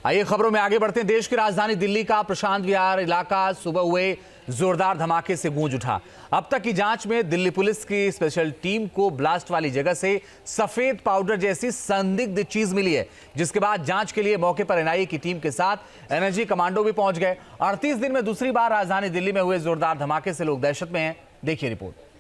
आइए खबरों में आगे बढ़ते हैं। देश की राजधानी दिल्ली का प्रशांत विहार इलाका सुबह हुए जोरदार धमाके से गूंज उठा। अब तक की जांच में दिल्ली पुलिस की स्पेशल टीम को ब्लास्ट वाली जगह से सफेद पाउडर जैसी संदिग्ध चीज मिली है, जिसके बाद जांच के लिए मौके पर एनआईए की टीम के साथ एनर्जी कमांडो भी पहुंच गए। 38 दिन में दूसरी बार राजधानी दिल्ली में हुए जोरदार धमाके से लोग दहशत में हैं। देखिए रिपोर्ट।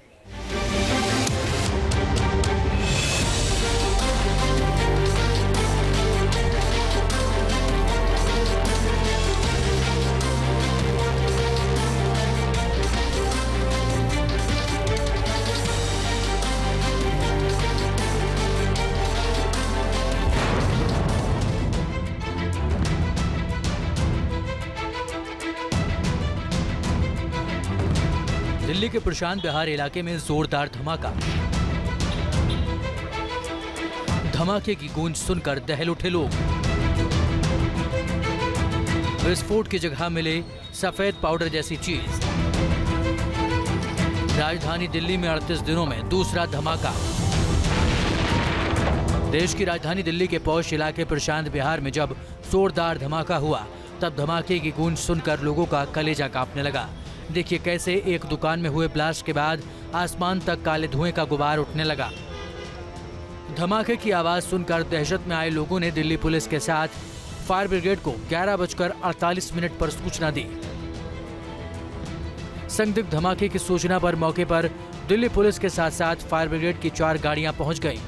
दिल्ली के प्रशांत विहार इलाके में जोरदार धमाका। धमाके की गूंज सुनकर दहल उठे लोग। विस्फोट की जगह मिले सफेद पाउडर जैसी चीज। राजधानी दिल्ली में 38 दिनों में दूसरा धमाका। देश की राजधानी दिल्ली के पौष इलाके प्रशांत विहार में जब जोरदार धमाका हुआ, तब धमाके की गूंज सुनकर लोगों का कलेजा कांपने लगा। देखिए कैसे एक दुकान में हुए ब्लास्ट के बाद आसमान तक काले धुएं का गुबार उठने लगा। धमाके की आवाज सुनकर दहशत में आए लोगों ने दिल्ली पुलिस के साथ फायर ब्रिगेड को 11:48 पर सूचना दी। संदिग्ध धमाके की सूचना पर मौके पर दिल्ली पुलिस के साथ साथ फायर ब्रिगेड की 4 गाड़ियां पहुंच गईं।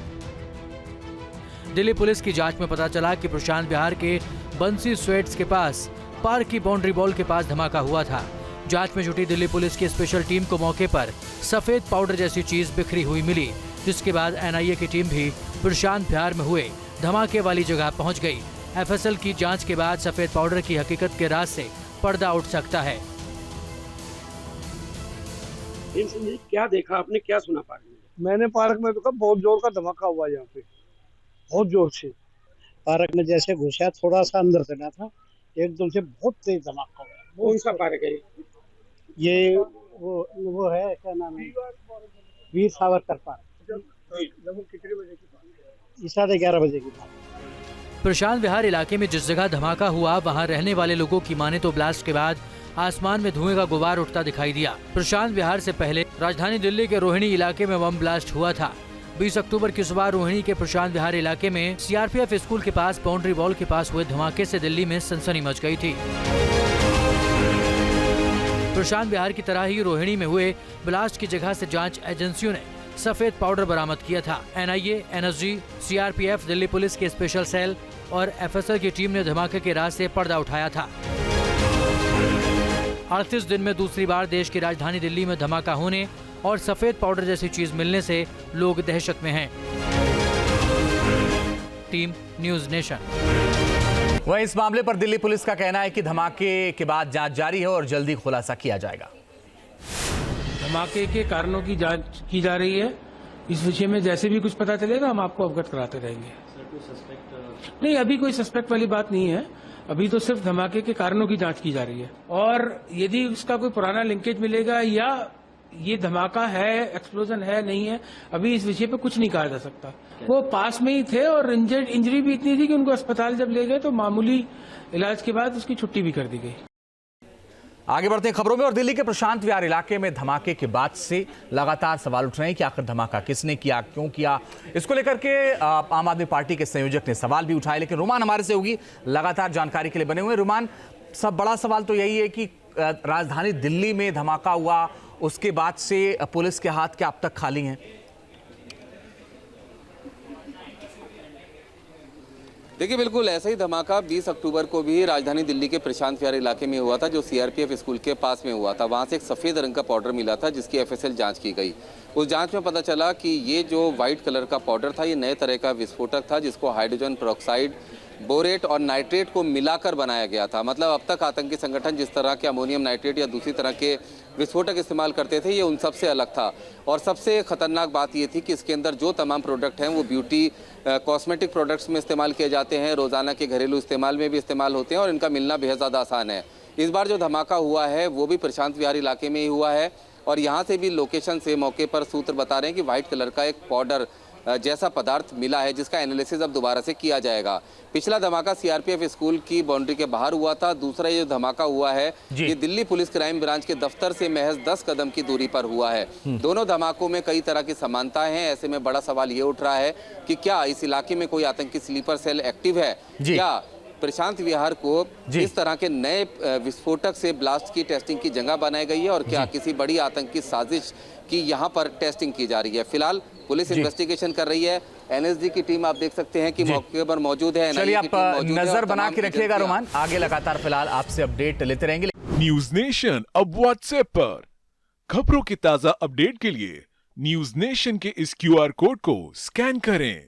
दिल्ली पुलिस की जांच में पता चला कि प्रशांत विहार के बंसी स्वीट्स के पास पार्क की बाउंड्री वॉल के पास धमाका हुआ था। जांच में जुटी दिल्ली पुलिस की स्पेशल टीम को मौके पर सफेद पाउडर जैसी चीज बिखरी हुई मिली, जिसके बाद एनआईए की टीम भी प्रशांत विहार में हुए धमाके वाली जगह पहुंच गई। एफएसएल की जांच के बाद सफेद पाउडर की हकीकत के राज से पर्दा उठ सकता है। क्या देखा आपने, क्या सुना पार्क में? मैंने पार्क में देखा बहुत जोर का धमाका हुआ यहाँ पे, बहुत जोर से। पार्क में जैसे घुसा थोड़ा सा अंदर चला था, एकदम से बहुत तेज धमाका हुआ। कौन सा पार्क है ये? वो है, क्या नाम है, वीर सावरकर पार्क। कितने बजे की बात? 11:30 बजे की बात। प्रशांत विहार इलाके में जिस जगह धमाका हुआ, वहां रहने वाले लोगों की माने तो ब्लास्ट के बाद आसमान में धुएं का गुबार उठता दिखाई दिया। प्रशांत विहार से पहले राजधानी दिल्ली के रोहिणी इलाके में बम ब्लास्ट हुआ था। 20 अक्टूबर की सुबह रोहिणी के प्रशांत विहार इलाके में सीआरपीएफ स्कूल के पास बाउंड्री वॉल के पास हुए धमाके से दिल्ली में सनसनी मच गई थी। प्रशांत विहार की तरह ही रोहिणी में हुए ब्लास्ट की जगह से जांच एजेंसियों ने सफेद पाउडर बरामद किया था। NIA, NSG, CRPF, Delhi police के स्पेशल सेल और एफएसएल की टीम ने धमाके के राज से पर्दा उठाया था। 38 दिन में दूसरी बार देश की राजधानी दिल्ली में धमाका होने और सफेद पाउडर जैसी चीज मिलने से लोग दहशत में हैं। Team news nation. वहीं इस मामले पर दिल्ली पुलिस का कहना है कि धमाके के बाद जांच जारी है और जल्दी खुलासा किया जाएगा। धमाके के कारणों की जांच की जा रही है। इस विषय में जैसे भी कुछ पता चलेगा हम आपको अवगत कराते रहेंगे। नहीं, अभी कोई सस्पेक्ट वाली बात नहीं है। अभी तो सिर्फ धमाके के कारणों की जांच की जा रही है, और यदि उसका कोई पुराना लिंकेज मिलेगा या ये धमाका है, एक्सप्लोजन है, नहीं है, अभी इस विषय पे कुछ नहीं कहा जा सकता। वो पास में ही थे और इंजरी भी इतनी थी कि उनको अस्पताल जब ले गए तो मामूली इलाज के बाद उसकी छुट्टी भी कर दी गई। आगे बढ़ते हैं खबरों में। और दिल्ली के प्रशांत विहार इलाके में धमाके के बाद से लगातार सवाल उठ रहे हैं कि आखिर धमाका किसने किया, क्यों किया। इसको लेकर के आम आदमी पार्टी के संयोजक ने सवाल भी उठाए, लेकिन रुमान हमारे से होगी, लगातार जानकारी के लिए बने हुए। रुमान, सब बड़ा सवाल तो यही है कि राजधानी दिल्ली में धमाका हुआ, उसके बाद से पुलिस के हाथ क्या अब तक खाली हैं? देखिए, बिल्कुल ऐसा ही धमाका 20 अक्टूबर को भी राजधानी दिल्ली के प्रशांत विहार इलाके में हुआ था, जो सीआरपीएफ स्कूल के पास में हुआ था। वहां से एक सफ़ेद रंग का पाउडर मिला था, जिसकी एफएसएल जांच की गई। उस जांच में पता चला कि ये जो व्हाइट कलर का पाउडर था, ये नए तरह का विस्फोटक था, जिसको हाइड्रोजन पेरोक्साइड, बोरेट और नाइट्रेट को मिलाकर बनाया गया था। मतलब अब तक आतंकी संगठन जिस तरह के अमोनियम नाइट्रेट या दूसरी तरह के विस्फोटक इस्तेमाल करते थे, ये उन सब से अलग था। और सबसे खतरनाक बात ये थी कि इसके अंदर जो तमाम प्रोडक्ट हैं वो ब्यूटी कॉस्मेटिक प्रोडक्ट्स में इस्तेमाल किए जाते हैं, रोज़ाना के घरेलू इस्तेमाल में भी इस्तेमाल होते हैं, और इनका मिलना बेहद ज़्यादा आसान है। इस बार जो धमाका हुआ है वो भी प्रशांत विहार इलाके में ही हुआ है, और यहाँ से भी लोकेशन से मौके पर सूत्र बता रहे हैं कि व्हाइट कलर का एक पाउडर जैसा पदार्थ मिला है, जिसका एनालिसिस अब दोबारा से किया जाएगा। पिछला धमाका सीआरपीएफ स्कूल की बाउंड्री के बाहर हुआ था। दूसरा ये धमाका हुआ है ये दिल्ली पुलिस क्राइम ब्रांच के दफ्तर से महज 10 कदम की दूरी पर हुआ है। दोनों धमाकों में कई तरह की समानताएं हैं। ऐसे में बड़ा सवाल ये उठ रहा है कि क्या इस इलाके में कोई आतंकी स्लीपर सेल एक्टिव है? क्या प्रशांत विहार को इस तरह के नए विस्फोटक से ब्लास्ट की टेस्टिंग की जगह बनाई गई है, और क्या किसी बड़ी आतंकी साजिश की यहाँ पर टेस्टिंग की जा रही है? फिलहाल पुलिस इन्वेस्टिगेशन कर रही है। एनएसजी की टीम आप देख सकते हैं कि मौके पर मौजूद है। चलिए आप नजर बना के रखिएगा रोमान, आगे लगातार फिलहाल आपसे अपडेट लेते रहेंगे। न्यूज नेशन अब व्हाट्सएप पर खबरों के ताजा अपडेट के लिए न्यूज नेशन के इस क्यूआर कोड को स्कैन करें।